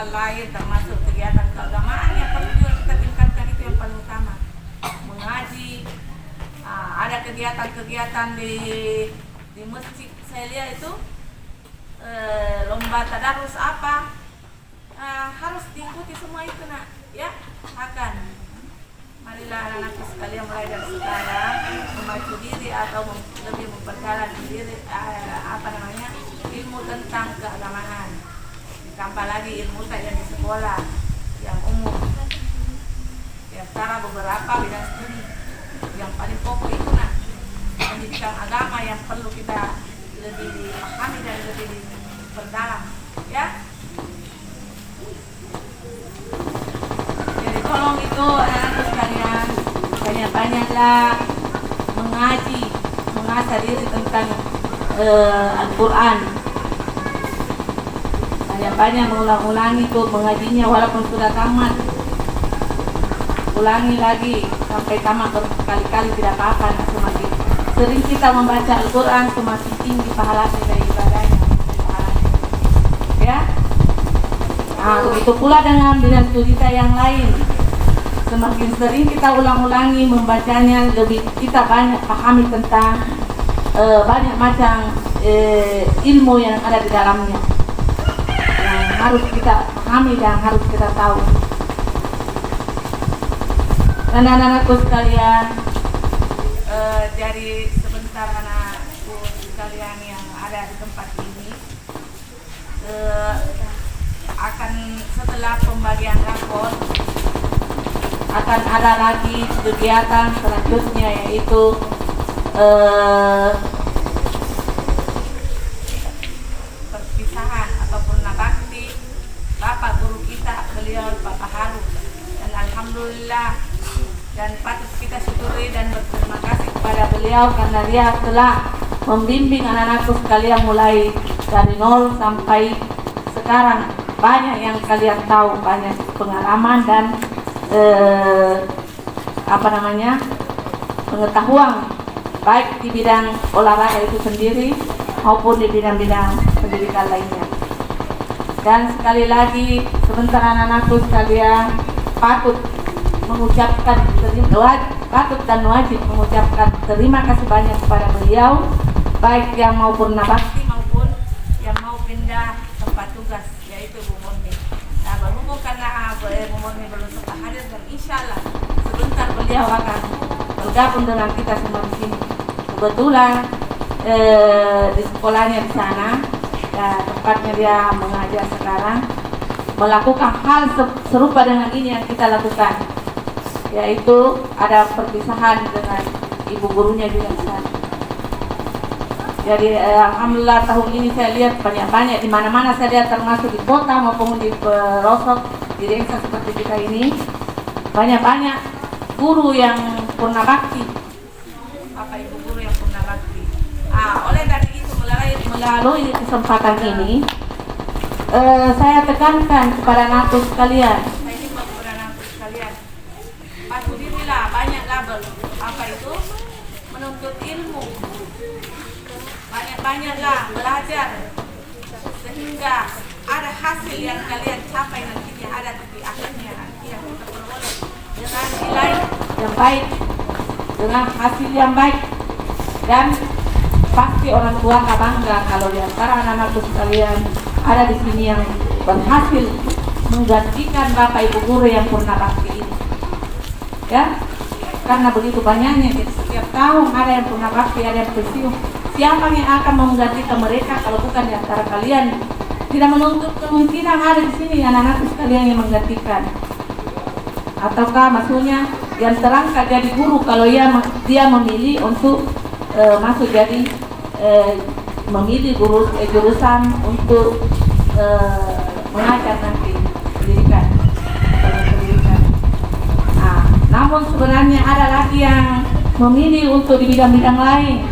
hal lain termasuk kegiatan keagamaan yang perlu juga kita tingkatkan, itu yang paling utama. Mengaji, ada kegiatan-kegiatan di masjid saya lihat itu lomba tadarus apa, harus diikuti semua itu nak, ya. Marilah anak-anakku sekalian mulai dari sekarang memacu diri atau lebih memperdalam diri ilmu tentang keagamaan. Ditambah lagi ilmu yang di sekolah yang umum. Di antara beberapa bidang studi yang paling pokok itu nak, pendidikan agama yang perlu kita lebih pahami dan lebih perdalam, ya. Jadi tolong itu anak-anak sekalian banyak-banyaklah mengaji, mengasah diri tentang Al-Quran. Banyak-banyak mengulang-ulangi itu mengajinya walaupun sudah tamat. Ulangi lagi sampai tamat berkali-kali tidak apa-apa. Semakin sering kita membaca Al-Quran semakin tinggi pahalanya dari ibadahnya. Ya. Nah, begitu pula dengan bidang studi kita yang lain. Semakin sering kita ulang-ulangi membacanya, lebih kita banyak pahami tentang banyak macam ilmu yang ada di dalamnya, yang harus kita pahami dan harus kita tahu. Dan anak-anakku sekalian, dari sebentar anakku sekalian yang ada di tempat ini, akan setelah pembagian rapor akan ada lagi kegiatan selanjutnya, yaitu perpisahan atau purna bakti Bapak guru kita, beliau Bapak Haru. Dan alhamdulillah dan patut kita syukuri dan berterima kasih kepada beliau karena dia telah membimbing anak-anakku sekalian mulai dari nol sampai sekarang. Banyak yang kalian tahu, banyak pengalaman dan pengetahuan baik di bidang olahraga itu sendiri maupun di bidang-bidang pendidikan lainnya. Dan sekali lagi sebentar anak-anakku sekalian patut dan wajib mengucapkan terima kasih banyak kepada beliau, baik yang mau purna bakti maupun yang mau pindah tempat tugas, yaitu Bu Murni. Nah, berhubung karena Bu Murni belum sempat hadir, dan insya Allah sebentar beliau akan bergabung dengan kita semua di sini. Kebetulan di sekolahnya di sana, ya, tempatnya dia mengajar sekarang, melakukan hal serupa dengan ini yang kita lakukan, yaitu ada perpisahan dengan ibu gurunya juga di sana. Jadi alhamdulillah tahun ini saya lihat banyak-banyak di mana-mana, saya lihat termasuk di kota maupun di pelosok di desa seperti kita ini, banyak-banyak guru yang purna bakti. Apa ibu guru yang purna bakti? Oleh dari itu melalui kesempatan ini saya tekankan kepada anak-anak sekalian. Saya himbau kepada anak-anak sekalian, patuh dirilah, banyak label. Apa itu? Menuntut ilmu. Banyak-banyaklah belajar sehingga ada hasil yang kalian capai nantinya, ada di akhirnya nanti yang kita peroleh dengan nilai yang baik, dengan hasil yang baik. Dan pasti orang tua akan bangga kalau di antara anak-anakku sekalian ada di sini yang berhasil menggantikan bapak ibu guru yang purna bakti ini, ya. Karena begitu banyaknya, setiap tahun ada yang purna bakti, ada yang pensiun. Siapa yang akan menggantikan mereka kalau bukan di antara kalian? Tidak menuntut kemungkinan ada di sini anak-anak sekalian yang menggantikan. Ataukah maksudnya yang terangkat jadi guru kalau dia memilih untuk masuk jadi memilih jurusan untuk mengajar nanti pendidikan. Namun sebenarnya ada lagi yang memilih untuk di bidang-bidang lain.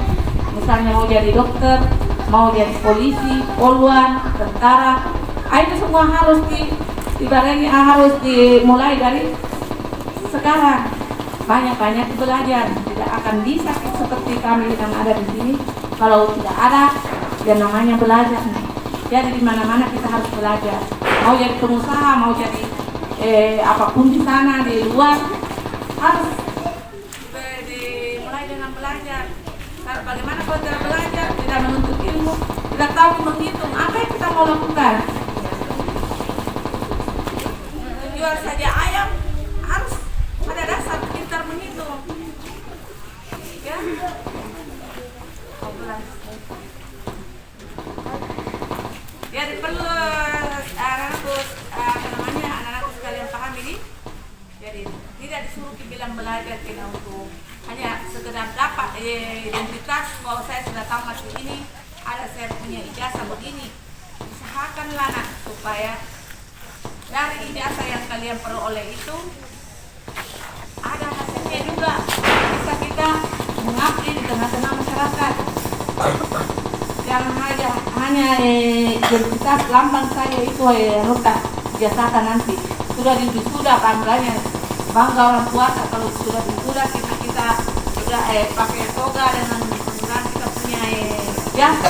Misalnya mau jadi dokter, mau jadi polisi, poluan, tentara. Itu semua harus harus dimulai dari sekarang. Banyak-banyak belajar. Tidak akan bisa seperti kami yang ada di sini kalau tidak ada yang namanya belajar. Jadi di mana-mana kita harus belajar. mau jadi pengusaha, mau jadi apapun di sana di luar, harus dimulai dengan belajar. Karena bagaimana kalau tidak belajar, tidak menuntut ilmu, tidak tahu menghitung apa yang kita mau lakukan. Jual saja ayam harus ada dasar pintar menghitung, ya. Jadi perlu anak-anakku sekalian paham ini. Jadi tidak disuruh bilang belajar kita untuk hanya sekedar dapat identitas bahwa saya sudah tamat di ini, ada saya punya ijazah begini. Usahakanlah nak supaya dari ijazah yang kalian peroleh itu ada hasilnya juga, bisa kita mengabdi di tengah-tengah masyarakat. Jangan hanya identitas lambang saya itu ruka ijazah nanti sudah sudah bangganya, bangga orang tua kalau sudah kita sudah pakai toga dengan kemudian kita punya jasa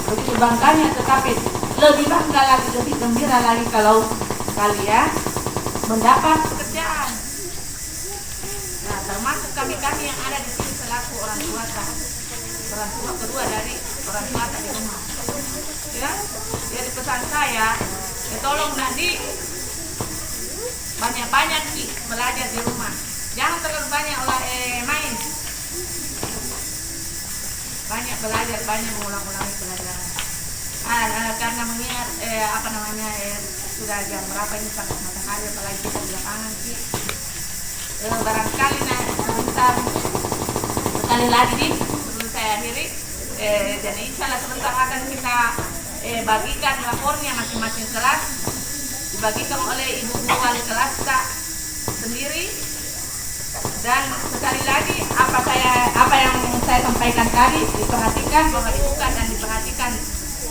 begitu bangganya, tetapi lebih bangga lagi, lebih gembira lagi kalau kalian mendapat pekerjaan. Nah, termasuk kami yang ada di sini selaku orang tua kedua dari orang tua di rumah. Ya, jadi pesan saya, ya tolong nanti banyak-banyak belajar di rumah. Jangan terlalu banyak main. Banyak belajar, banyak mengulang-ulangi pelajaran. Karena mengingat sudah jam berapa ini sangat matahari, apalagi kita di lapangan sih. Barangkali sebentar sekali lagi sebelum saya akhiri, dan insya Allah sebentar akan kita bagikan lapornya masing-masing kelas, dibagikan oleh ibu wali kelas sendiri. Dan sekali lagi apa yang saya sampaikan tadi diperhatikan, bahwa dibuka dan diperhatikan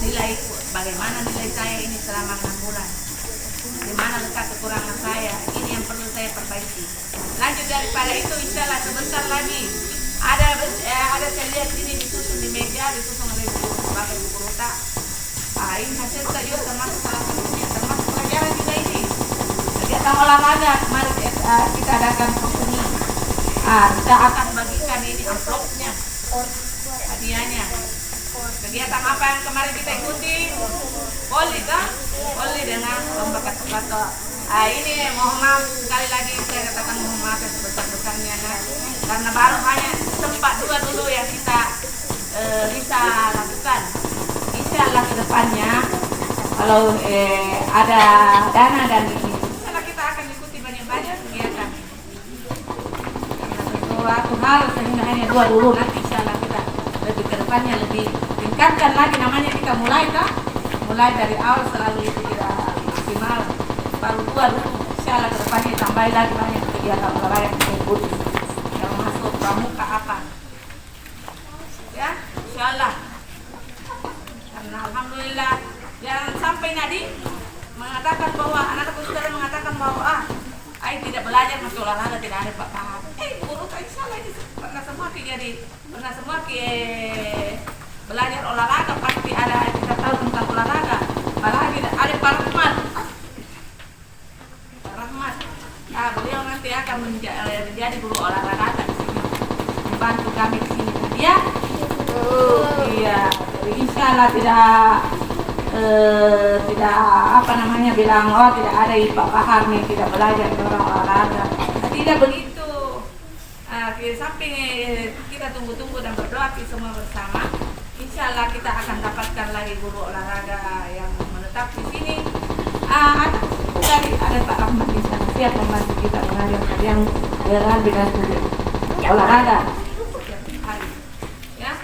nilai, bagaimana nilai saya ini selama 6 bulan, di mana letak kekurangan saya, ini yang perlu saya perbaiki. Lanjut daripada itu, insya Allah sebentar lagi ada saya lihat ini disusun di meja, disusun oleh sebagai buku ruta. Ini hasil saya termasuk salah satunya, termasuk pelajaran juga ini. Kegiatan olahraga kemarin kita adakan ini. Kita akan bagikan ini amplopnya, hadiahnya. Kegiatan apa yang kemarin kita ikuti? Voli dengan lomba kata-kata. Ini mohon maaf sekali lagi, saya katakan mohon maaf yang sebesar-besarnya, karena baru hanya tempat 2 dulu yang kita bisa lakukan. Insya Allah ke depannya kalau ada dana dan ini, insya Allah kita akan ikuti banyak-banyak kegiatan. Suatu hal sehingga hanya 2 dulu, nanti insya Allah kita lebih ke depannya lebih tingkatkan lagi, namanya kita mulai dari awal selalu itu tidak maksimal, baru 2 dulu, insya Allah ke depannya tambah lagi banyak kegiatan olahraga yang mengikuti yang masuk pramuka apa ya, insya Allah. Karena alhamdulillah jangan sampai Nadi mengatakan bahwa anak-anakku saudara mengatakan bahwa tidak belajar masuk olahraga tidak ada paham. Guru insya Allah ini pernah semua belajar olahraga, pasti ada kita tahu tentang olahraga. Apalagi ada Pak Rahmat. Beliau nanti akan menjadi guru olahraga di sini, membantu kami di sini. Iya. Iya. Jadi insya Allah tidak bilang tidak ada Pak Bahar nih tidak belajar orang olahraga. Tidak begitu. Di samping kita tunggu-tunggu dan berdoa kita semua bersama, insya Allah kita akan dapatkan lagi guru olahraga yang menetap di sini. Ada Pak Rahmat di sana siap membantu kita mengajar yang dengan bidang olahraga setiap hari, ya.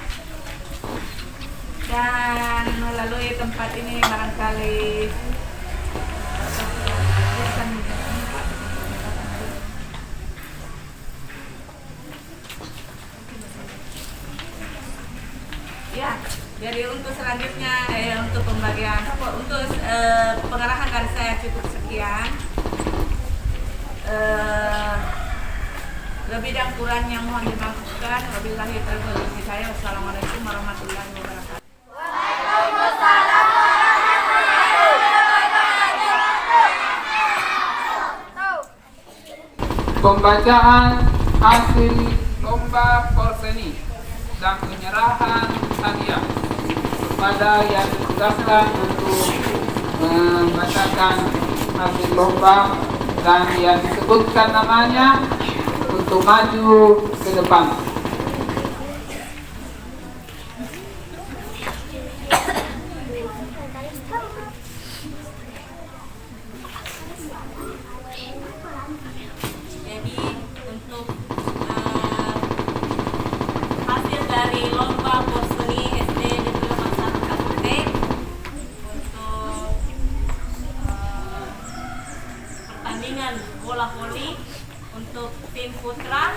Dan melalui tempat ini barangkali ya. Jadi untuk selanjutnya untuk pembagian untuk pengarahan dari saya cukup sekian. Lebih dan kurangnya mohon dimaafkan. Wabillahi taufiq wal hidayah. Wassalamualaikum warahmatullahi wabarakatuh. Waalaikumsalam warahmatullahi wabarakatuh. pembacaan hasil lomba porseni dan penyerahan hadiah kepada yang ditugaskan untuk membacakan hasil lomba dan yang disebutkan namanya untuk maju ke depan. Jadi untuk hasil dari lomba porseni SD Negeri 1 Kapute untuk pertandingan bola voli untuk tim putra,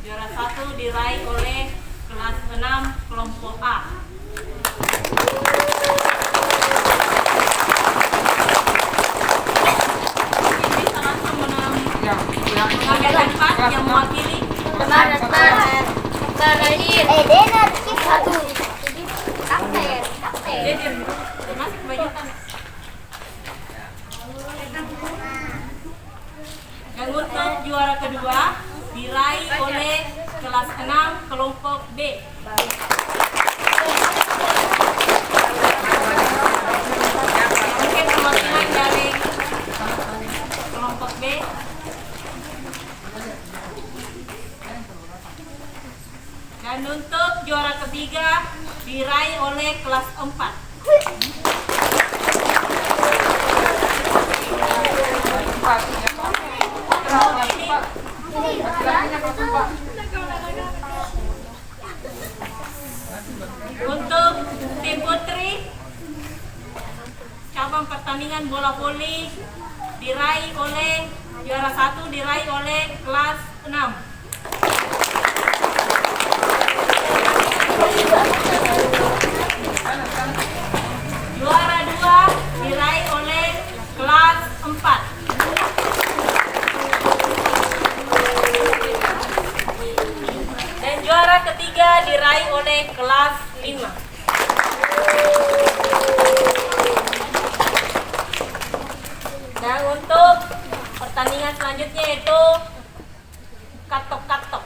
juara 1 diraih oleh kelas 6 kelompok A. Ini salah satu mengambil tempat yang mewakili. Jadi masih kebanyakan. Yang untuk juara kedua diraih oleh kelas 6 kelompok B. Mungkin perwakilan dari kelompok B. Dan untuk juara ketiga diraih oleh kelas 4. Untuk tim putri, cabang pertandingan bola voli diraih oleh juara 1 diraih oleh kelas 6. Juara 2 diraih oleh kelas 4. Dan juara ketiga diraih oleh kelas 5. Dan untuk pertandingan selanjutnya yaitu katok-katok.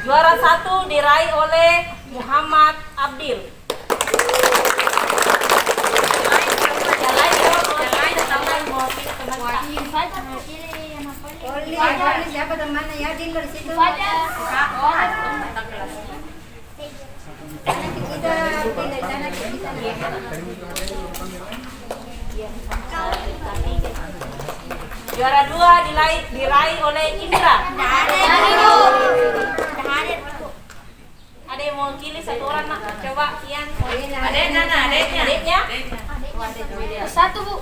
Juara 1 diraih oleh Muhammad Abdil. Siapa temannya ya di luar situ? Juara 2 diraih oleh Indra. Ada yang mau mewakili satu orang nak? Coba Ian. Adiknya? Satu Bu.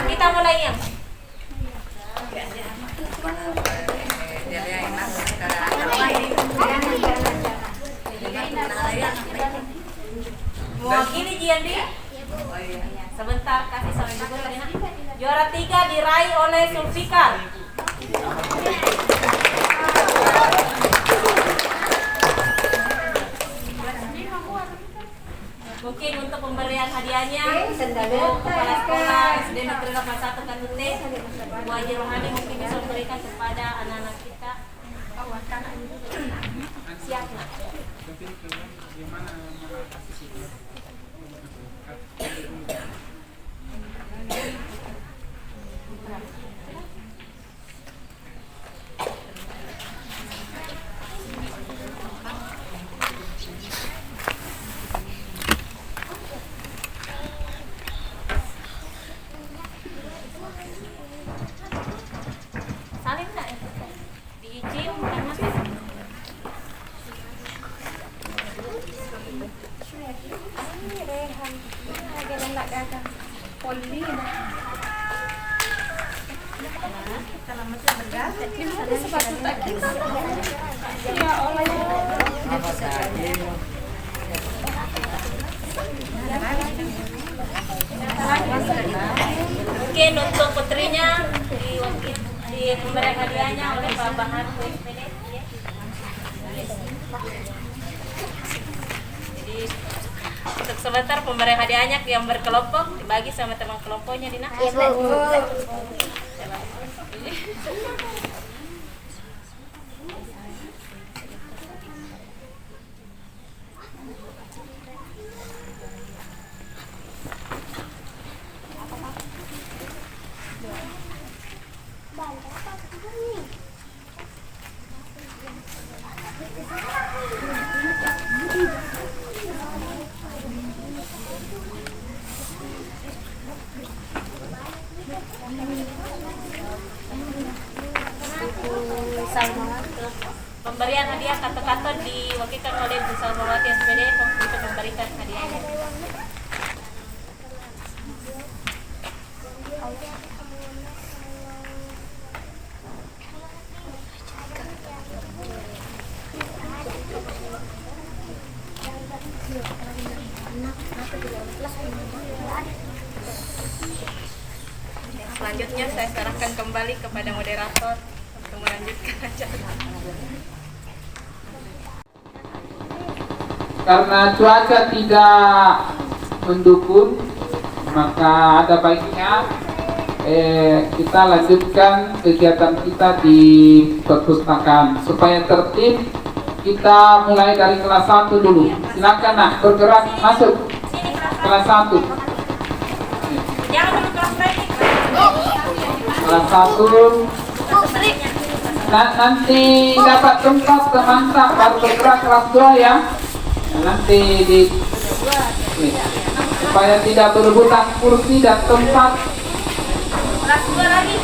Kita mulai Ian. Mewakili Jiandi. Sebentar kasih sama ibu tadi nak. Juara 3 diraih oleh Sulfikar. Mungkin untuk pemberian hadiahnya untuk kepala sekolah SD Negeri 1 Katute, Bu Haji Rohani mungkin bisa memberikan kepada anak-anak kita. Siap. Salin nggak? Diizin karena mungkin untuk putrinya di pemberian hadiahnya oleh Pak Bahar SPD. Jadi untuk sebentar pemberian hadiahnya yang berkelompok dibagi sama teman kelompoknya Dina. Iya, Bu. Pemberian hadiah kartu-kartu diwakilkan oleh Bu Salmawati SPD untuk memberikan hadiahnya. Selanjutnya saya serahkan kembali kepada moderator untuk melanjutkan acara. Karena cuaca tidak mendukung, maka ada baiknya kita lanjutkan kegiatan kita di perpustakaan supaya tertib. Kita mulai dari kelas 1 dulu. Silakan nak bergerak masuk kelas 1. Jangan dulu kelas lain. Kelas 1. Nanti dapat tempat semantap baru bergerak kelas 2 ya. Nanti di supaya tidak berebutan kursi dan tempat. Kelas 2 lagi.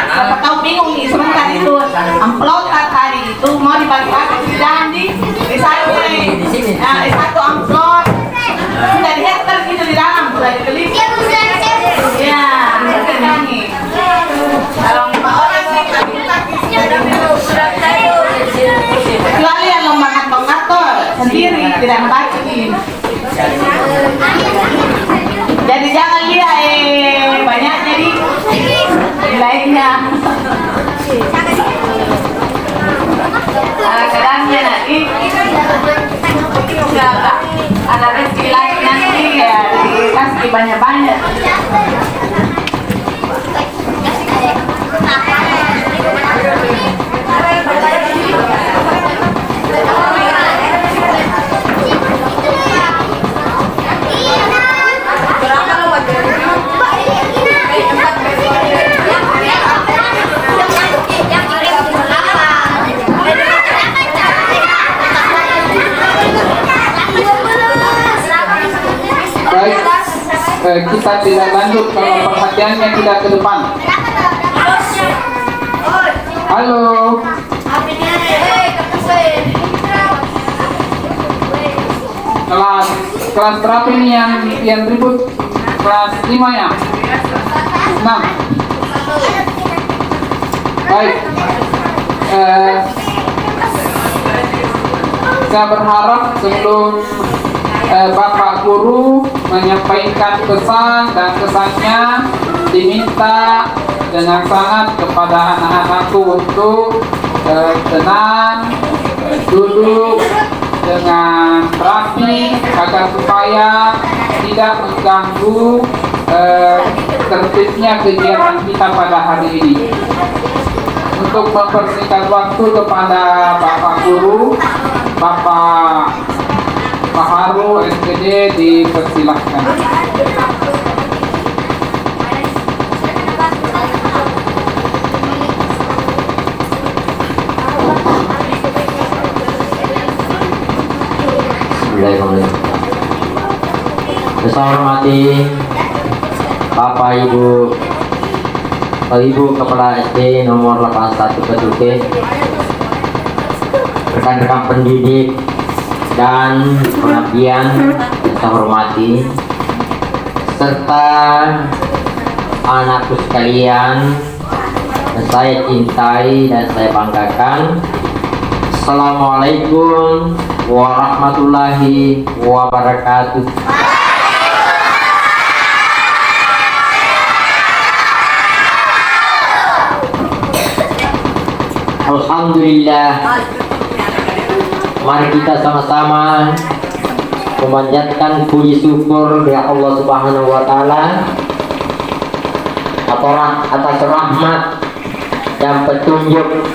Siapa tahu bingung nih sebentar itu amplop tadi itu mau dibagi-bagi jangan di satu satu amplop sudah diheter gitu di dalam sudah dibeli ya ini kalau 5 orang sih kecuali yang lomba kantor sendiri tidak ngebacain jadi jangan lihat banyak jadi lainnya kadang-kadangnya nanti ada rezeki lagi nanti ya dikasih banyak-banyak. Kita tidak lanjut kalau perhatiannya tidak ke depan. Halo. Kelas berapa ini yang ribut? Kelas 5 ya? 6. Baik. Saya berharap sebelum Bapak Guru menyampaikan pesan dan kesannya diminta dengan sangat kepada anak-anakku untuk tenang, duduk dengan rapi agar supaya tidak mengganggu tertibnya kegiatan kita pada hari ini. Untuk mempersingkat waktu kepada Bapak Guru, Bapak Haru SPD dipersilahkan. saya hormati Bapak Ibu Kepala SD nomor 81 Ketuke, rekan-rekan pendidik dan pengabdian yang saya hormati, serta anakku sekalian yang saya cintai dan saya banggakan. Assalamualaikum warahmatullahi wabarakatuh. Alhamdulillah, mari kita sama-sama memanjatkan puji syukur kepada Allah Subhanahu wa taala atas rahmat dan petunjuk.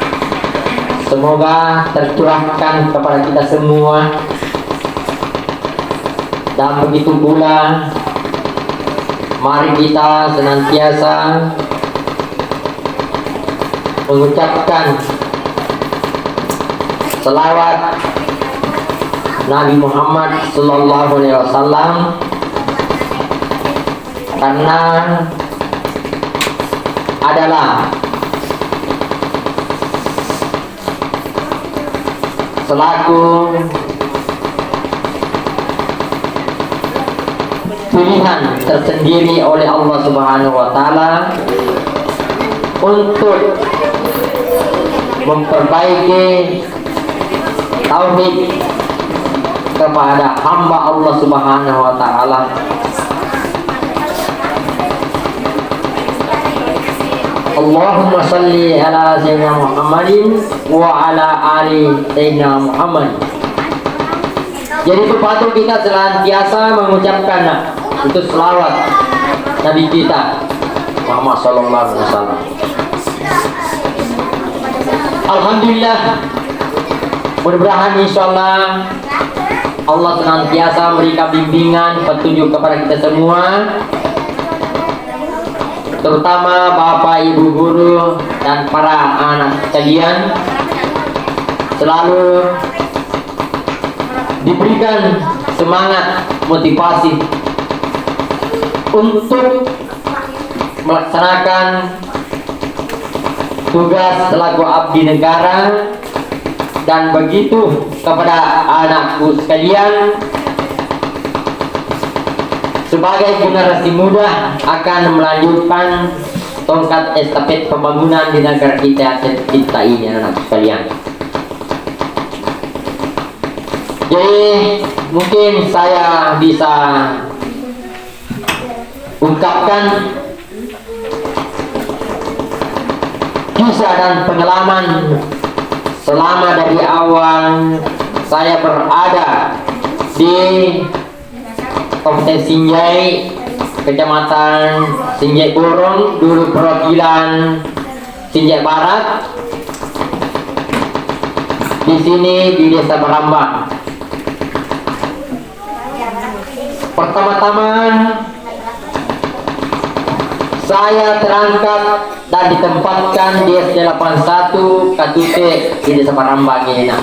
Semoga tercurahkan kepada kita semua, dan begitu pula mari kita senantiasa mengucapkan selawat Nabi Muhammad Sallallahu Alaihi Wasallam, karena adalah selaku pilihan tersendiri oleh Allah Subhanahu wa taala untuk memperbaiki tauhid kepada hamba Allah Subhanahu wa taala. Allahumma salli ala sayyidina Muhammadin wa ala ali sayyidina Muhammad. Jadi itu patut kita senantiasa mengucapkan itu selawat Nabi kita Muhammad sallallahu alaihi wasallam. Alhamdulillah, mudah-mudahan insyaallah Allah senantiasa memberikan bimbingan petunjuk kepada kita semua, terutama Bapak Ibu guru dan para anak sekalian, selalu diberikan semangat motivasi untuk melaksanakan tugas selaku abdi negara. Dan begitu kepada anakku sekalian, sebagai generasi muda akan melanjutkan tongkat estafet pembangunan di negara kita ini, anak sekalian. Jadi mungkin saya bisa ungkapkan kisah dan pengalaman selama dari awal saya berada di Kabupaten Sinjai, Kecamatan Sinjai Borong, dulu perwakilan Sinjai Barat. Di sini di Desa Barambang. Pertama-tama saya terangkat dan ditempatkan di SD 81 Katute di Desa Barambang ini.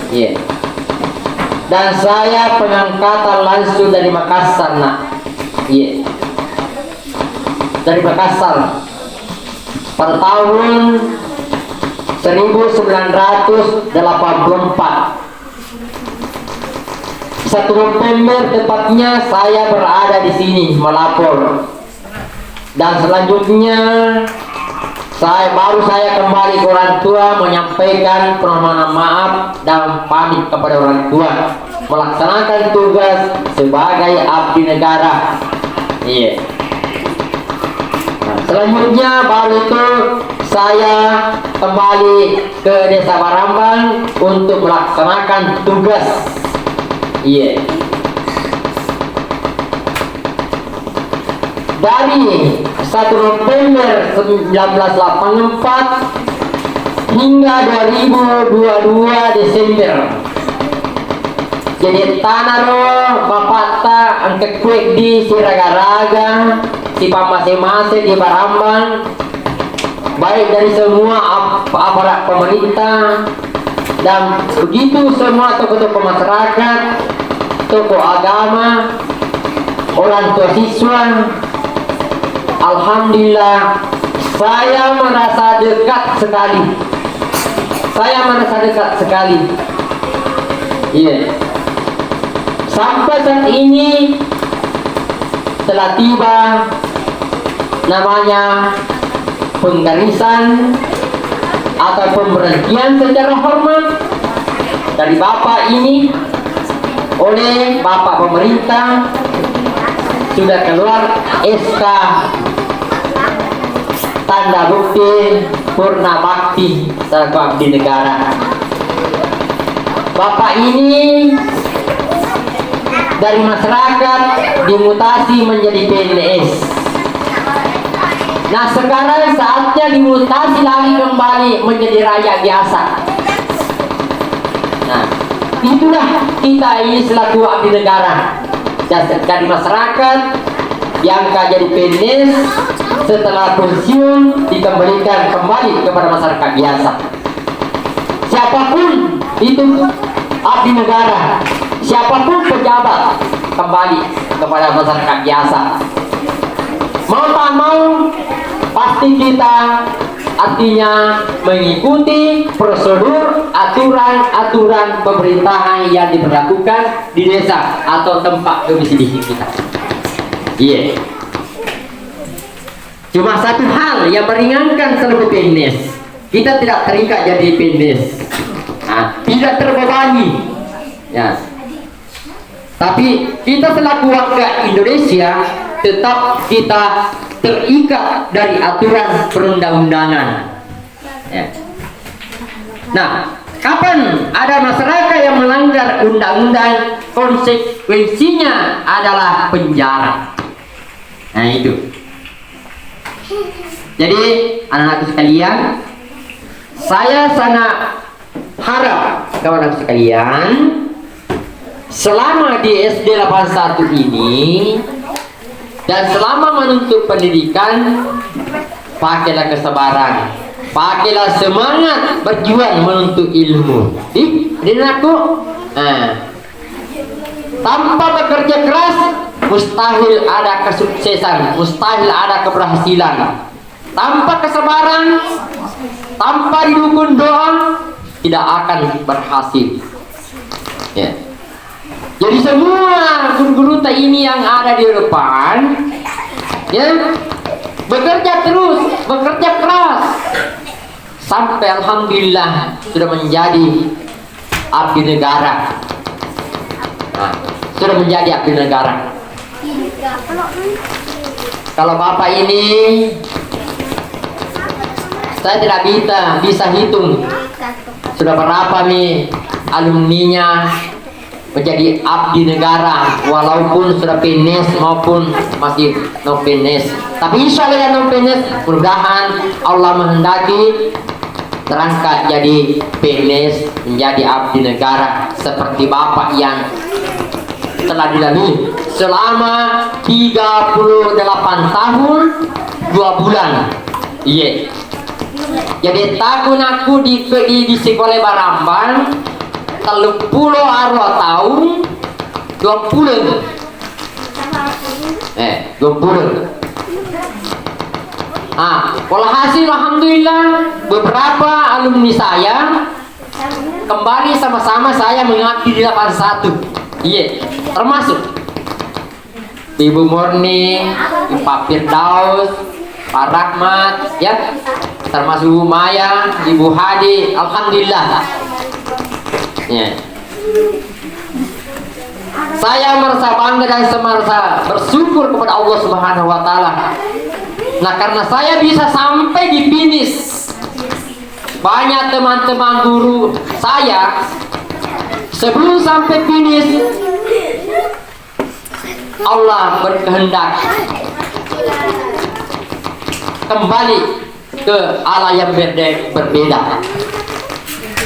Yeah. Dan saya pengangkatan langsung dari Makassar, nak. Yeah. Dari Makassar pada tahun 1984. 1 November tepatnya saya berada di sini melapor, dan selanjutnya saya kembali ke orang tua menyampaikan permohonan maaf dan pamit kepada orang tua melaksanakan tugas sebagai abdi negara. Iya. Nah, selanjutnya baru itu saya kembali ke Desa Barambang untuk melaksanakan tugas. Iya. Dari 1 November 1984 hingga 2022 Desember. Jadi tanah roh bapakta angkat kuek di Siragaraga, si masing-masing di Barambang, baik dari semua aparat pemerintah dan begitu semua tokoh-tokoh masyarakat tokoh agama, orang tua siswa. Alhamdulillah, saya merasa dekat sekali. Iya. Sampai saat ini telah tiba namanya penggarisan atau pemberhentian secara hormat dari Bapak ini oleh Bapak pemerintah. Sudah keluar SK tanda bukti purna bakti selaku abdi negara. Bapak ini dari masyarakat dimutasi menjadi PNS. Nah, sekarang saatnya dimutasi lagi kembali menjadi rakyat biasa. Nah, itulah kita ini selaku abdi negara. Dari masyarakat yang jadi PNS, setelah pensiun dikembalikan kembali kepada masyarakat biasa. Siapapun itu abdi negara, siapapun pejabat, kembali kepada masyarakat biasa. Mau tak mau, pasti kita artinya mengikuti prosedur aturan pemerintahan yang diberlakukan di desa atau tempat domisili kita. Iya. Cuma satu hal yang meringankan seluruh PNS, kita tidak terikat jadi PNS, nah, tidak terbebani, ya. Tapi kita selaku warga Indonesia tetap kita terikat dari aturan perundang-undangan. Ya. Nah, kapan ada masyarakat yang melanggar undang-undang, konsekuensinya adalah penjara. Nah, itu. Jadi anak-anakku sekalian, saya sangat harap kawan-kawan sekalian, selama di SD 81 ini dan selama menuntut pendidikan, pakailah kesabaran, pakailah semangat berjuang menuntut ilmu. Aku, tanpa bekerja keras mustahil ada kesuksesan, mustahil ada keberhasilan. Tanpa kesabaran, tanpa didukung doa, tidak akan berhasil. Ya. Jadi semua guru-guru ini yang ada di depan, ya, bekerja terus, bekerja keras, sampai alhamdulillah sudah menjadi abdi negara. Nah, sudah menjadi abdi negara. Kalau Bapak ini, saya tidak bisa hitung sudah berapa nih alumninya menjadi abdi negara, walaupun sudah PNS maupun masih non PNS. Tapi insya Allah yang non PNS, mudah-mudahan Allah menghendaki terangkat jadi PNS, menjadi abdi negara seperti Bapak yang telah dilalui selama 38 tahun 2 bulan. Iya. Jadi tahun aku di sekolah Baramban 30 tahun 20. 20. Kalau hasil alhamdulillah beberapa alumni saya kembali sama-sama saya mengabdi di 81. Iya, termasuk Ibu Murni, Pak Firdaus, Pak Rahmat, ya, termasuk Bu Maya, Ibu Hadi, alhamdulillah. Ya. Saya merasa bangga dan merasa bersyukur kepada Allah Subhanahu wa taala. Nah, karena saya bisa sampai di finish. Banyak teman-teman guru saya sebelum sampai finish, Allah berkehendak kembali ke Allah yang berbeda.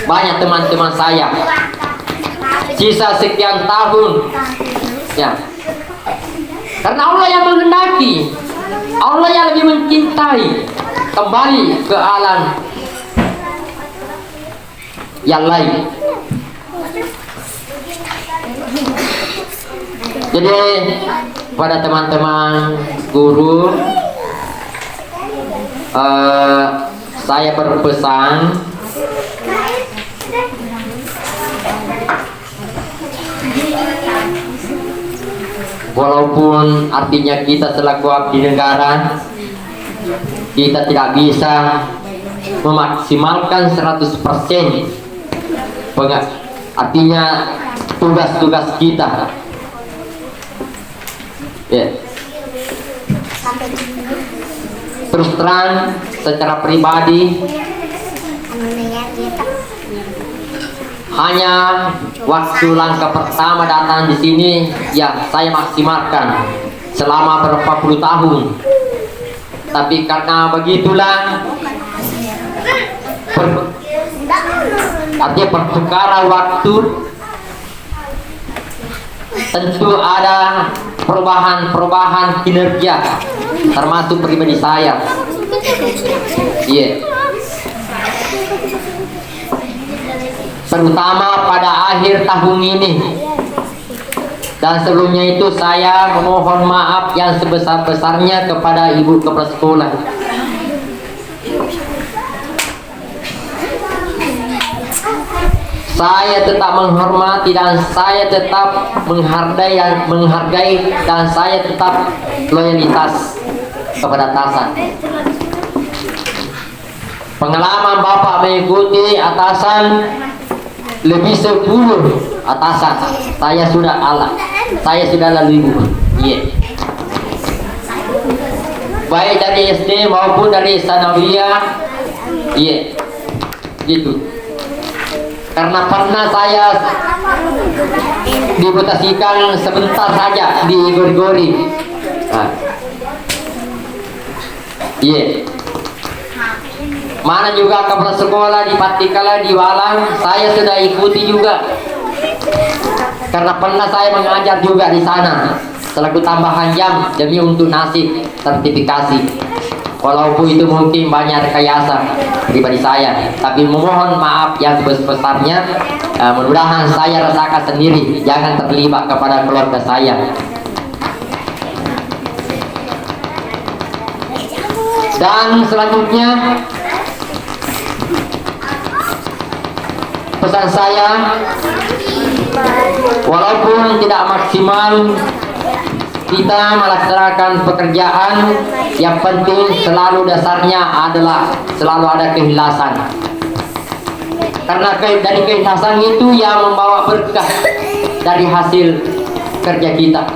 Banyak teman-teman saya sisa sekian tahun, ya, karena Allah yang menghendaki, Allah yang lebih mencintai, kembali ke alam yang lain. Jadi pada teman-teman guru, saya berpesan walaupun artinya kita selaku abdi negara, kita tidak bisa memaksimalkan 100% artinya tugas-tugas kita. Terus terang secara pribadi, hanya waktu langkah pertama datang di sini, ya saya maksimalkan selama berapa puluh tahun. Tapi karena begitulah, artinya pertukaran waktu, tentu ada perubahan kinerja, termasuk pribadi saya. Terutama pada akhir tahun ini. Dan sebelumnya itu saya memohon maaf yang sebesar-besarnya kepada ibu kepala sekolah. Saya tetap menghormati dan saya tetap menghargai dan saya tetap loyalitas kepada atasan. Pengalaman Bapak mengikuti atasan lebih 10 atasan. Saya sudah lalui Bu. Baik dari SD maupun dari sanawiyah. Gitu. Karena pernah saya dimutasikan sebentar saja di Gori-Gori. Mana juga kepala sekolah di Patikala, di Walang, saya sudah ikuti juga. Karena pernah saya mengajar juga di sana selaku tambahan jam demi untuk nasib sertifikasi. Walaupun itu mungkin banyak rekayasa pribadi saya, tapi memohon maaf yang sebesar-besarnya. Mudah-mudahan saya rasakan sendiri, jangan terlibat kepada keluarga saya. Dan selanjutnya pesan saya, walaupun tidak maksimal kita melaksanakan pekerjaan, yang penting selalu dasarnya adalah selalu ada keikhlasan. Karena dari keikhlasan itu yang membawa berkah dari hasil kerja kita.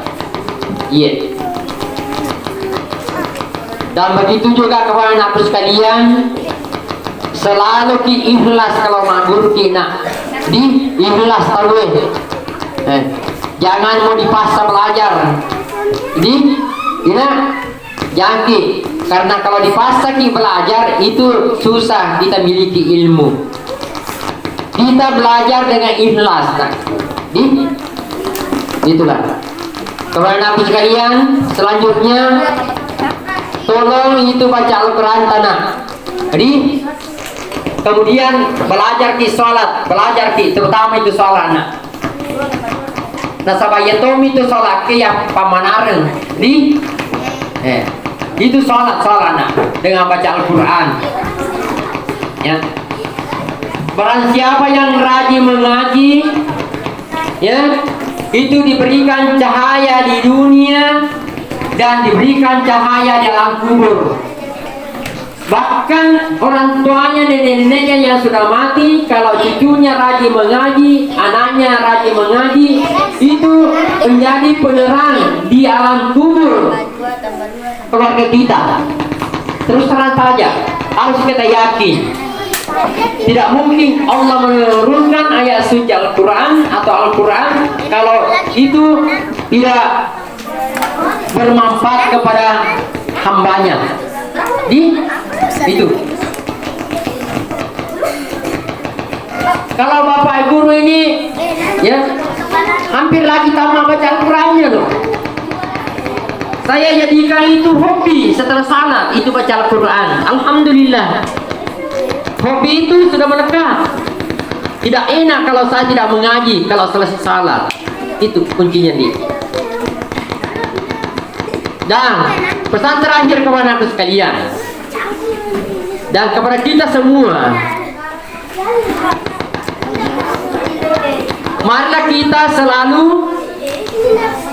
Dan begitu juga kepada anak sekalian, selalu ikhlas kalau magur kina di ikhlas tahu jangan mau dipaksa belajar jangan karena kalau dipaksa belajar itu susah kita miliki ilmu. Kita belajar dengan ikhlas itulah kepada anak sekalian. Selanjutnya tolong itu baca Al-Quran tanah. Kemudian belajar di sholat, terutama itu sholat nak. Nah sabaya tom itu sholat ke yang pamanaren itu sholat nak dengan baca Al-Quran. Barang siapa yang rajin mengaji, itu diberikan cahaya di dunia dan diberikan cahaya dalam kubur. Bahkan orang tuanya, nenek-neneknya yang sudah mati, kalau cucunya rajin mengaji, anaknya rajin mengaji, itu menjadi penerang di alam kubur keluarga kita. Terus terang saja, harus kita yakin, tidak mungkin Allah menurunkan ayat suci Al-Quran atau Al-Quran kalau itu tidak bermanfaat kepada hambanya. Itu kalau bapak guru ini hampir lagi tamat baca Al-Qurannya loh. Saya jadikan itu hobi setelah salat, itu baca Al-Quran. Alhamdulillah, hobi itu sudah melekat. Tidak enak kalau saya tidak mengaji kalau selesai salat. Itu kuncinya nih. Dan pesan terakhir kepada anak sekalian dan kepada kita semua, marilah kita selalu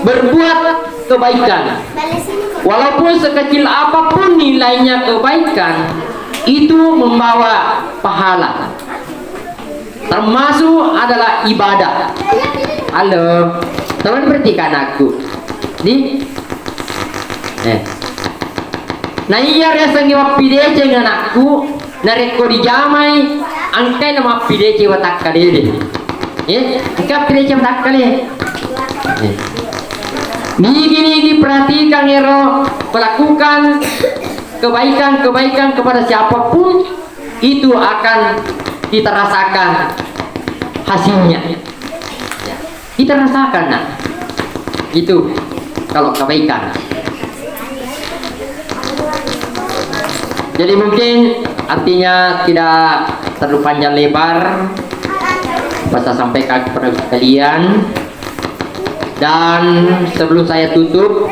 berbuat kebaikan. Walaupun sekecil apapun nilainya kebaikan, itu membawa pahala. Termasuk adalah ibadah. Halo, teman perhatikan aku. Nah iya rasa ngiwak pidece dengan aku, nareko di jamai, angkai nama pidece watak kadede. Angkai pidece watak kadede. Gini perhatikan ero, melakukan kebaikan kepada siapapun, itu akan kita rasakan hasilnya. Kita rasakan, nah. Itu kalau kebaikan. Jadi mungkin artinya tidak terlalu panjang lebar bisa sampaikan kepada kalian. Dan sebelum saya tutup,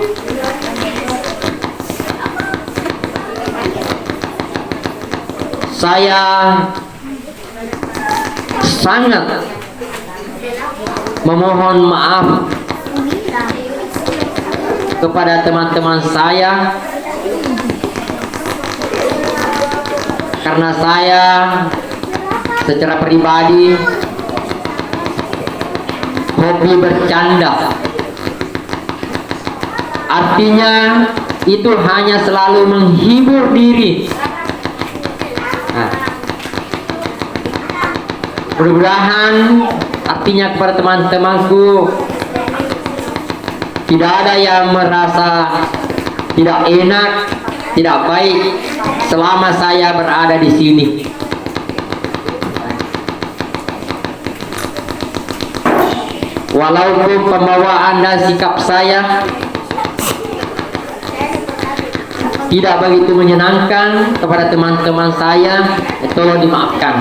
saya sangat memohon maaf kepada teman-teman saya karena saya secara pribadi hobi bercanda. Artinya itu hanya selalu menghibur diri. Mudah-mudahan artinya kepada teman-temanku tidak ada yang merasa tidak enak, tidak baik selama saya berada di sini. Walaupun pembawaan dan sikap saya tidak begitu menyenangkan kepada teman-teman saya, tolong dimaafkan.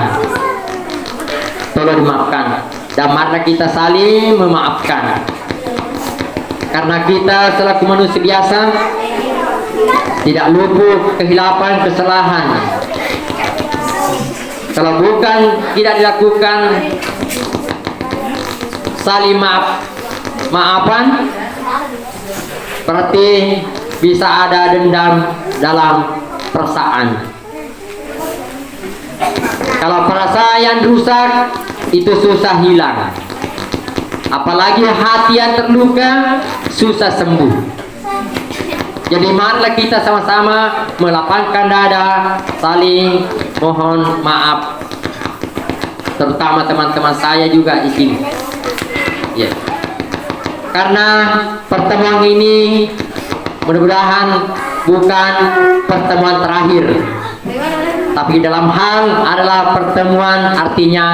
Tolong dimaafkan. Dan marilah kita saling memaafkan. Karena kita selaku manusia biasa tidak luput kehilapan, kesalahan. Kalau bukan tidak dilakukan saling maafan, berarti bisa ada dendam dalam perasaan. Kalau perasaan yang rusak itu susah hilang, apalagi hati yang terluka susah sembuh. Jadi marilah kita sama-sama melapangkan dada, saling mohon maaf, terutama teman-teman saya juga di sini. Ya. Karena pertemuan ini mudah-mudahan bukan pertemuan terakhir, tapi dalam hal adalah pertemuan artinya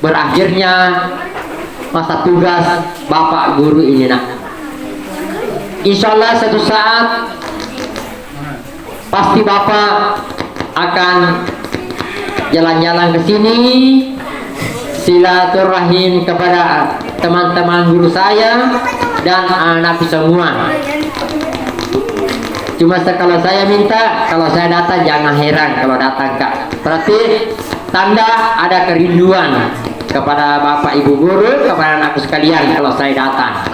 berakhirnya masa tugas Bapak Guru ini. Insya Allah suatu saat pasti Bapak akan jalan-jalan ke sini silaturahim kepada teman-teman guru saya dan anak semua. Cuma kalau saya minta, kalau saya datang jangan heran kalau datang Kak. Berarti tanda ada kerinduan kepada Bapak Ibu guru, kepada anakku sekalian kalau saya datang.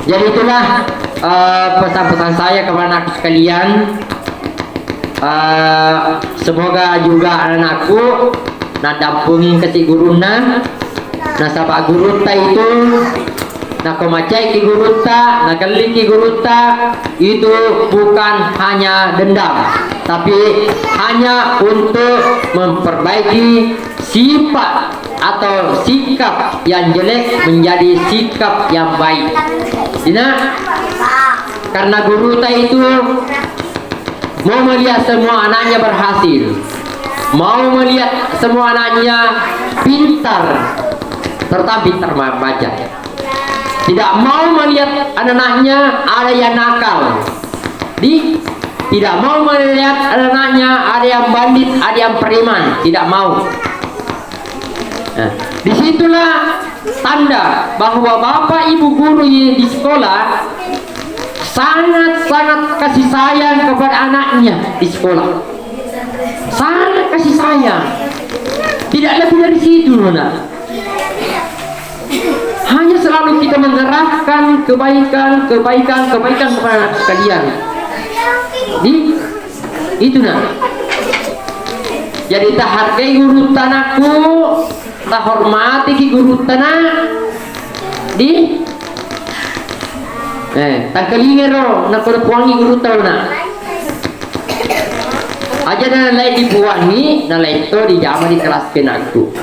Jadi itulah pesan-pesan saya kepada anakku sekalian. Semoga juga anak-anakku nadampungin ke si guruna, nasabak guruta itu nakomacai ki guruta, nagali ki guruta, itu bukan hanya dendam, tapi hanya untuk memperbaiki sifat atau sikap yang jelek menjadi sikap yang baik. Karena guruta itu mau melihat semua anaknya berhasil, mau melihat semua anaknya pintar, terutama pintar membaca. Tidak mau melihat anak-anaknya ada yang nakal, tidak mau melihat anak-anaknya ada yang bandit, ada yang preman, tidak mau. Nah, disitulah tanda bahwa bapak ibu guru di sekolah sangat-sangat kasih sayang kepada anaknya di sekolah. Sangat kasih sayang. Tidak lebih dari situ, Nona. Hanya selalu kita mengerahkan kebaikan kepada anak sekalian. Itu nah. Jadi tak hargai guru tanahku, tak hormati ki guru tanah. Tak kelingero nak puangi guru tanah. Aja dan lain dibuangi, dan lain itu dijama di kelas kenakku.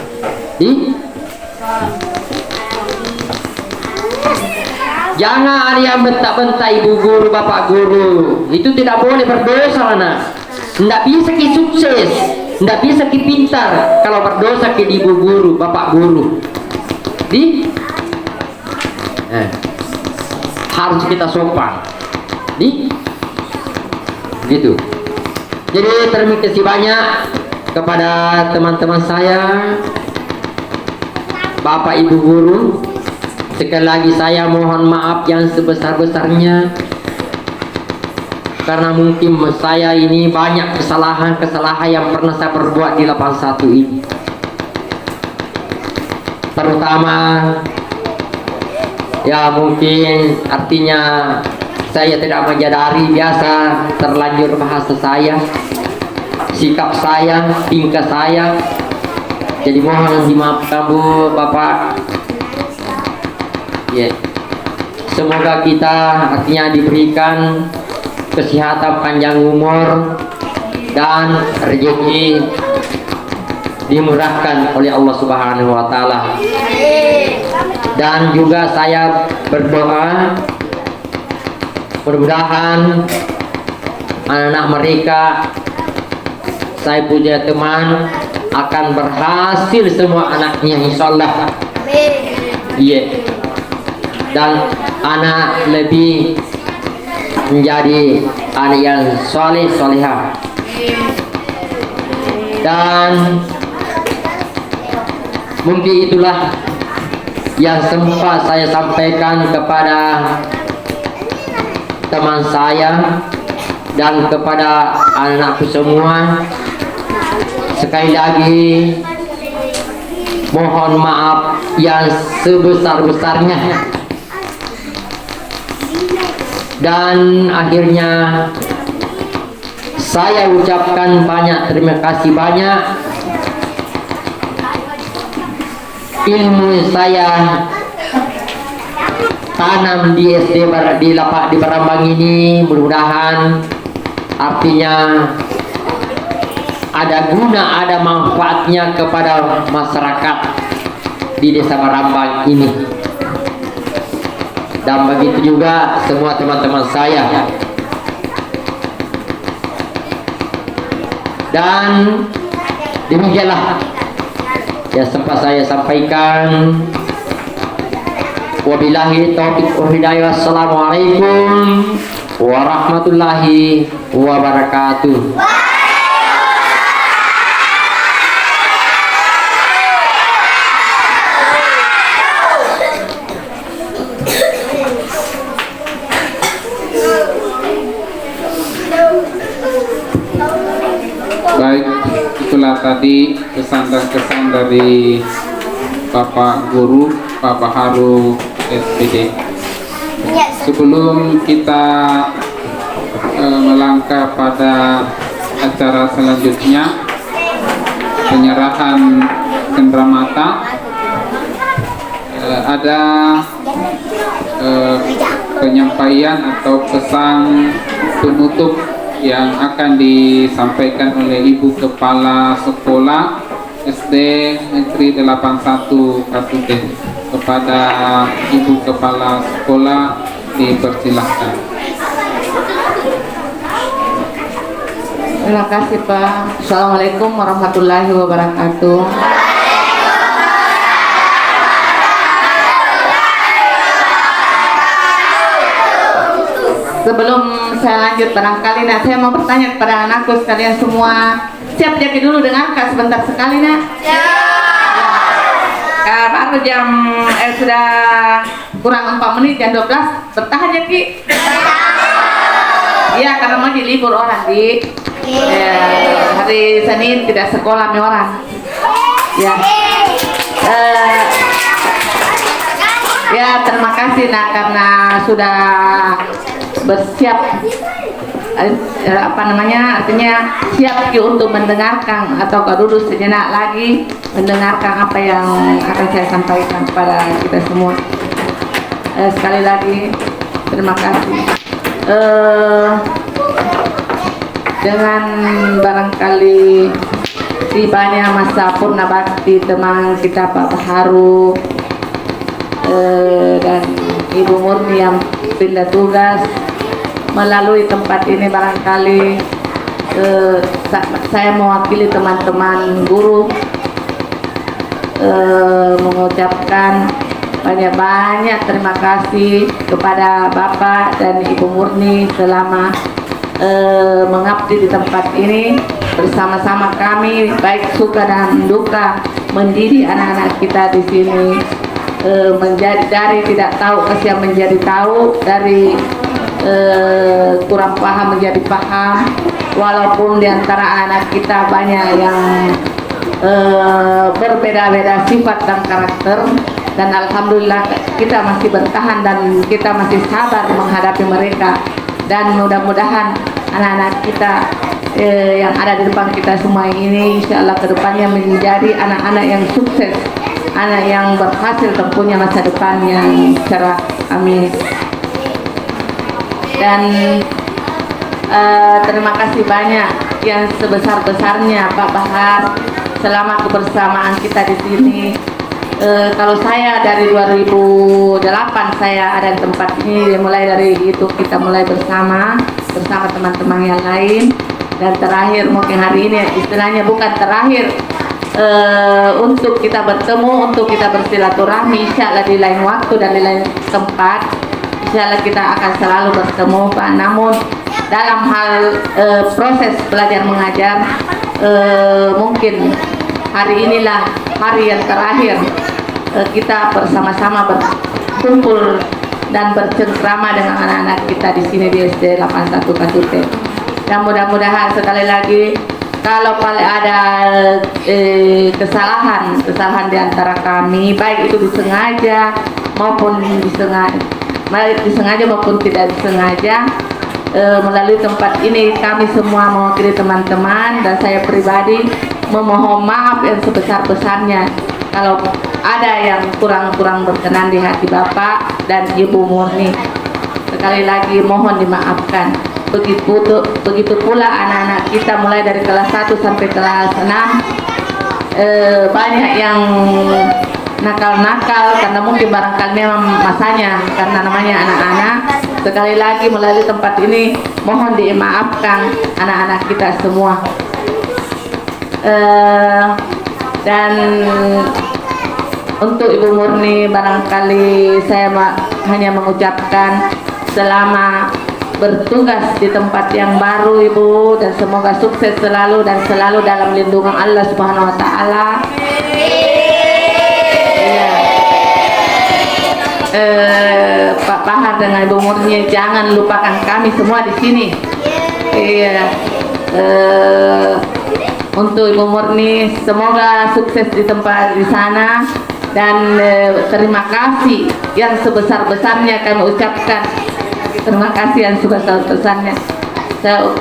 Jangan ada yang bentak-bentak ibu guru, bapak guru. Itu tidak boleh, berdosa anak. Tidak bisa ki sukses, tidak bisa ki pintar kalau berdosa ki ibu guru, bapak guru. Harus kita sopan. Gitu. Jadi terima kasih banyak kepada teman-teman saya, bapak ibu guru. Sekali lagi saya mohon maaf yang sebesar-besarnya, karena mungkin saya ini banyak kesalahan-kesalahan yang pernah saya perbuat di 81 ini. Terutama ya mungkin artinya saya tidak menyadari, biasa terlanjur bahasa saya, sikap saya, tingkah saya. Jadi mohon dimaafkan Bu, Bapak. Semoga kita artinya diberikan kesehatan, panjang umur, dan rezeki dimurahkan oleh Allah Subhanahu wa taala. Dan juga saya berdoa mudah-mudahan anak-anak mereka, saya punya teman, akan berhasil semua anaknya insyaallah. Dan anak lebih menjadi anak yang soleh solehah. Dan mungkin itulah yang sempat saya sampaikan kepada teman saya dan kepada anak-anakku semua. Sekali lagi mohon maaf yang sebesar-besarnya. Dan akhirnya saya ucapkan banyak terima kasih banyak. Ilmu saya tanam di SD di Barambang ini, mudah-mudahan artinya ada guna, ada manfaatnya kepada masyarakat di Desa Barambang ini. Dan begitu juga semua teman-teman saya. Dan demikianlah yang sempat saya sampaikan. Wabillahi taufiq wal hidayah. Assalamualaikum warahmatullahi wabarakatuh. Baik, itulah tadi pesan dan kesan dari Bapak Guru, Pak Baharu SPD. Sebelum kita melangkah pada acara selanjutnya, penyerahan cenderamata, ada penyampaian atau pesan penutup yang akan disampaikan oleh Ibu Kepala Sekolah SD Negeri 81 Katuten. Kepada Ibu Kepala Sekolah dipersilahkan. Terima kasih Pak. Assalamualaikum warahmatullahi wabarakatuh. Sebelum saya lanjut, barangkali saya mau bertanya kepada anakku sekalian semua. Siap jadi dulu dengarkan sebentar sekali nak. Ya. Baru baru sudah kurang 4 menit, jam 12. Bertahan ya Ki? Iya, karena mau libur orang Di. Hari Senin tidak sekolah nih orang. Ya. Ya, terima kasih nak karena sudah bersiap artinya siap untuk mendengarkan atau duduk sejenak lagi mendengarkan apa yang akan saya sampaikan kepada kita semua. Sekali lagi terima kasih. Dengan barangkali tibanya masa purna bakti teman kita Pak Haru dan Ibu Murni yang pindah tugas melalui tempat ini, barangkali saya mewakili teman-teman guru mengucapkan banyak-banyak terima kasih kepada Bapak dan Ibu Murni selama mengabdi di tempat ini bersama-sama kami, baik suka dan duka mendidik anak-anak kita di sini, menjadi dari tidak tahu ke menjadi tahu, dari kurang paham menjadi paham, walaupun di antara anak kita banyak yang berbeda-beda sifat dan karakter, dan alhamdulillah kita masih bertahan dan kita masih sabar menghadapi mereka, dan mudah-mudahan anak-anak kita yang ada di depan kita semua ini insya Allah kedepannya menjadi anak-anak yang sukses, anak yang berhasil mempunyai masa depan yang cerah, amin. Dan terima kasih banyak yang sebesar-besarnya Pak Bahar selama kebersamaan kita di sini. Kalau saya dari 2008 saya ada di tempat ini, mulai dari itu kita mulai bersama teman-teman yang lain, dan terakhir mungkin hari ini istilahnya bukan terakhir, untuk kita bertemu, untuk kita bersilaturahmi, insya Allah di lain waktu dan di lain tempat insya Allah kita akan selalu bertemu Pak. Namun dalam hal proses belajar mengajar, mungkin hari inilah hari yang terakhir kita bersama-sama berkumpul dan bercengkrama dengan anak-anak kita di sini di SD 81 Kasute. Dan mudah-mudahan sekali lagi kalau paling ada kesalahan di antara kami, baik itu disengaja maupun disengaja maupun tidak disengaja, melalui tempat ini kami semua mewakili teman-teman dan saya pribadi memohon maaf yang sebesar-besarnya kalau ada yang kurang berkenan di hati Bapak dan Ibu Murni. Sekali lagi mohon dimaafkan. Begitu pula anak-anak kita mulai dari kelas 1 sampai kelas 6, banyak yang nakal-nakal karena mungkin barangkali memang masanya karena namanya anak-anak. Sekali lagi melalui tempat ini mohon dimaafkan anak-anak kita semua. Dan untuk Ibu Murni barangkali saya hanya mengucapkan selama bertugas di tempat yang baru Ibu, dan semoga sukses selalu dan selalu dalam lindungan Allah Subhanahu wa taala. Pak Bahar dengan Ibu Murni jangan lupakan kami semua di sini. Iya. Untuk Ibu Murni semoga sukses di tempat di sana, dan terima kasih yang sebesar-besarnya kami ucapkan. Terima kasih yang sebesar-besarnya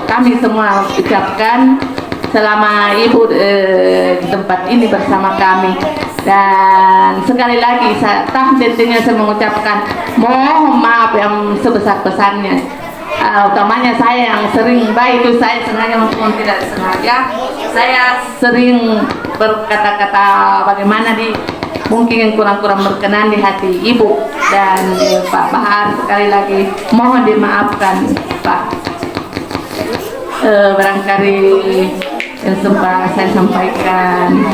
kami semua ucapkan selama Ibu di tempat ini bersama kami. Dan sekali lagi tentunya saya mengucapkan mohon maaf yang sebesar-besarnya, utamanya saya yang sering, baik itu saya sengaja maupun tidak sengaja, saya sering berkata-kata bagaimana mungkin yang kurang-kurang berkenan di hati Ibu dan Pak Bahar. Sekali lagi mohon dimaafkan Pak. Barangkali yang sempat saya sampaikan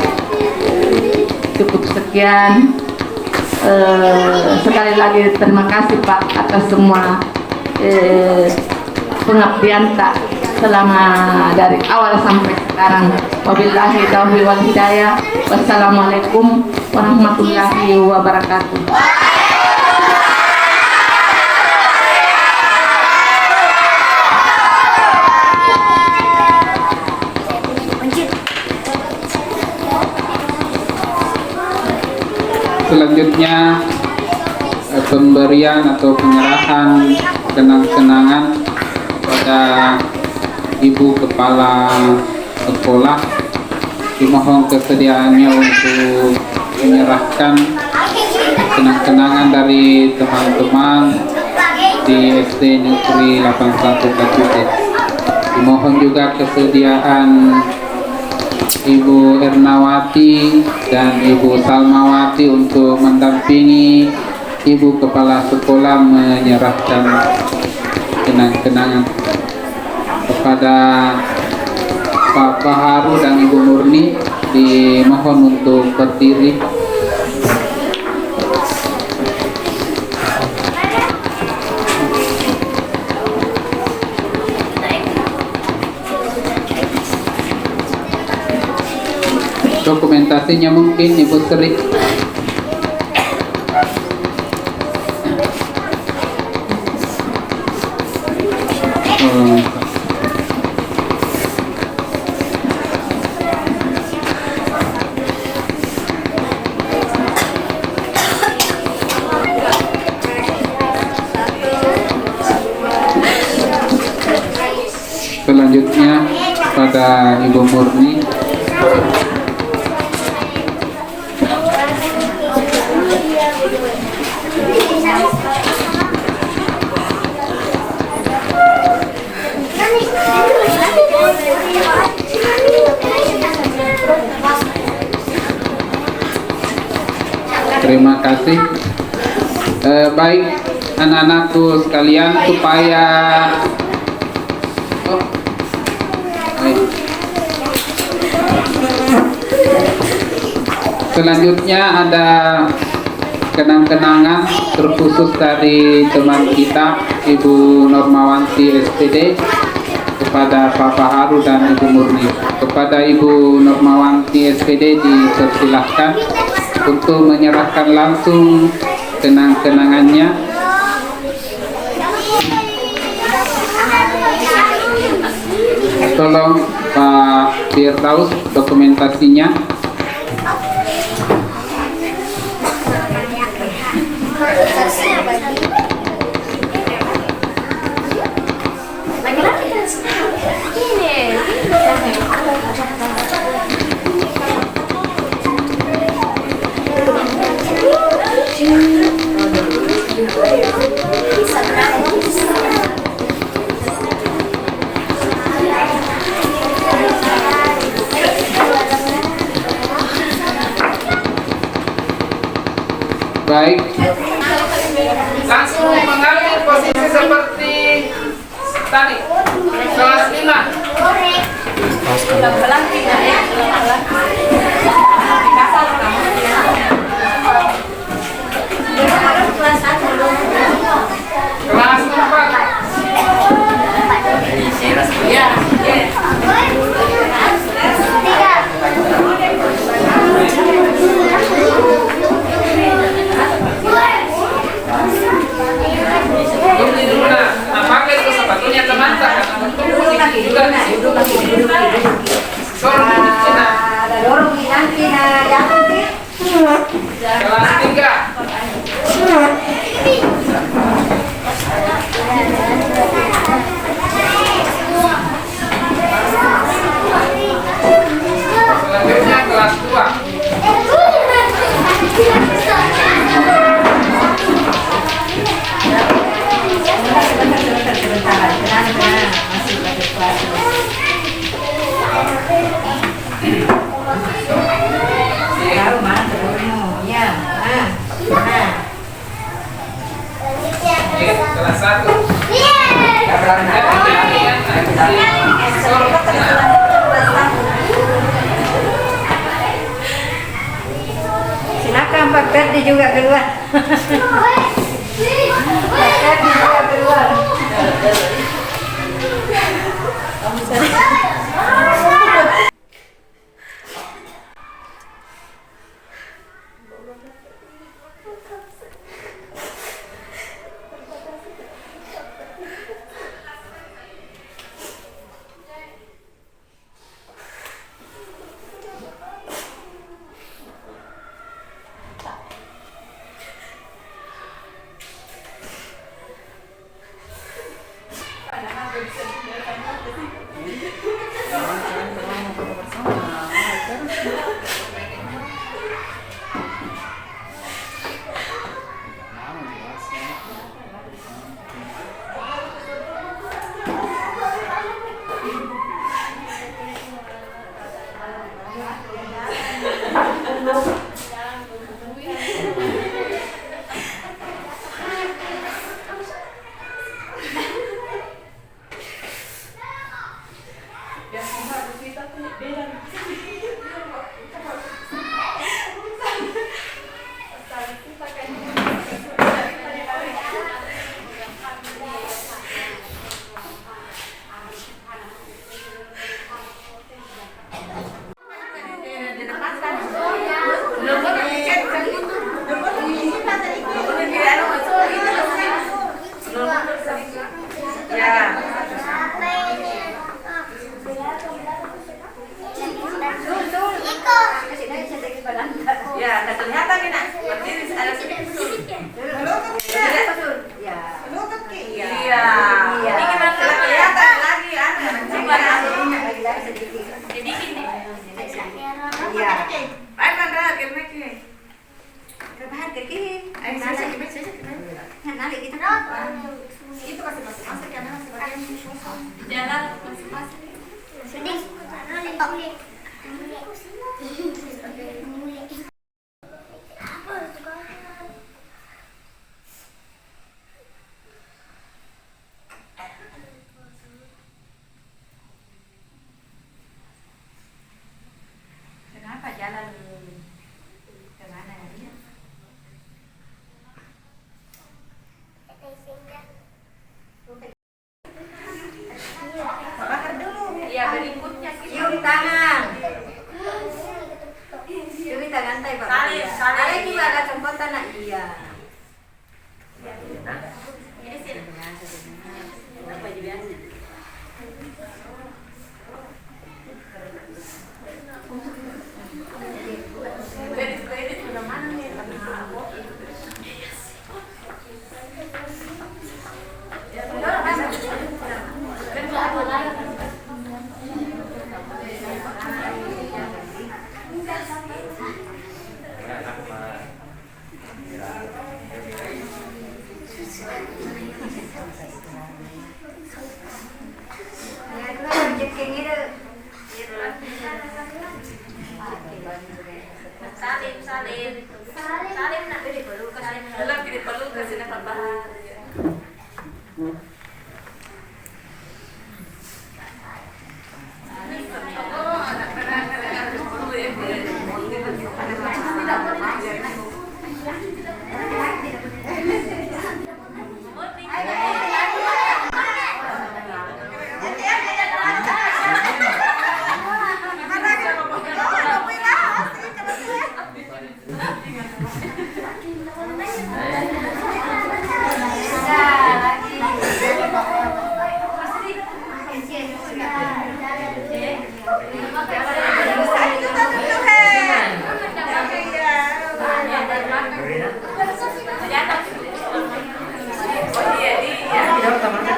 cukup sekian. Sekali lagi terima kasih Pak atas semua pengabdian tak selama dari awal sampai sekarang. Wabillahi taufiq wal hidayah. Wassalamualaikum warahmatullahi wabarakatuh. Selanjutnya pemberian atau penyerahan kenang-kenangan pada Ibu Kepala Sekolah. Dimohon kesediaannya untuk menyerahkan kenang-kenangan dari teman-teman di SD Negeri 81 Kacute. Dimohon juga kesediaan Ibu Ernawati dan Ibu Salmawati untuk mendampingi Ibu Kepala Sekolah menyerahkan kenang-kenangan kepada Pak Baharu dan Ibu Murni. Dimohon untuk berdiri. Dokumentasinya mungkin Ibu Sri. Selanjutnya pada Ibu Murni. Terima kasih. Baik anak-anakku sekalian, supaya baik. Selanjutnya ada kenang-kenangan terkhusus dari teman kita Ibu Normawanti SPD kepada Pak Baharu dan Ibu Murni. Kepada Ibu Normawanti SPD dipersilahkan untuk menyerahkan langsung kenang-kenangannya. Tolong Pak Firdaus dokumentasinya. Baik, langsung mengambil posisi seperti tadi, kelas 5. Kelas 4. Ya, kelas 3. Selanjutnya kelas 2. Kelas 1. Silakan Pak Ferdi juga keluar. Pak Ferdi juga keluar. Ya, ada kelihatan nih nak. Berdiri ada sedikit. Iya. Ini gimana kelihatan lagi ada. Coba sedikit nih. Iya. Baik kan dah kira-kira. Rebahan kaki. Ayo saya nanti kita. Itu kasih masuk karena masih bagian jalan masuk. Sedih. Kenapa jalan ke mana dia? Bakar dulu. Iya, berikutnya cium tangan. Cium tangan tay Pak. Salim. Ada juga ada sempotan nak iya. Ini sih. Apa juga? Kredit sudah mana nih? Salim nak beri peluk kasih. Dalam beri peluk kasih nak bahar.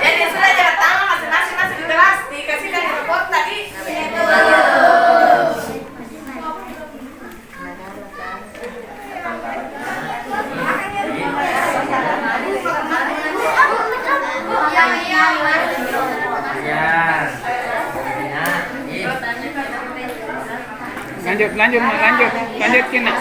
Jadi sudah jalan tangan masing-masing masih di kelas dikasihkan di report tadi. Lanjut kena.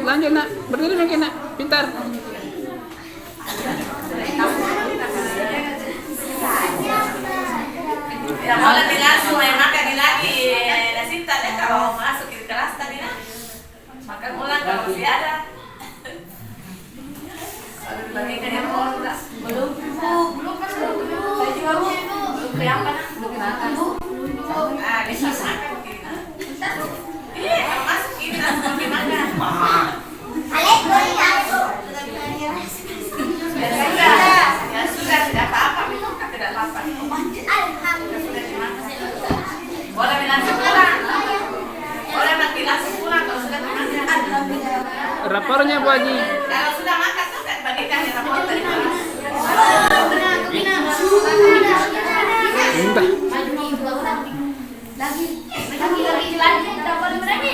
Lanjut nak, berdiri mungkin nak, pintar. Tidak boleh langsung makan lagi nasi tadi kalau masuk ke kelas tadi nak makan ulang kalau masih ada. Bagikan yang belum. Beli apa? Ah, bisa makan begini. Iya, masukin langsung dimakan. Ya sudah, tidak apa-apa, kita tidak lapar. Sudah dimakan. Boleh langsung pulang. Boleh nanti langsung pulang kalau sudah dimakan. Rapornya Bu Haji. Kalau sudah makan tuh kan bagikan ya rapor tadi malam. Entah. Lagi, tidak boleh berani.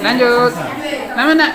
Lanjut. Nama nak?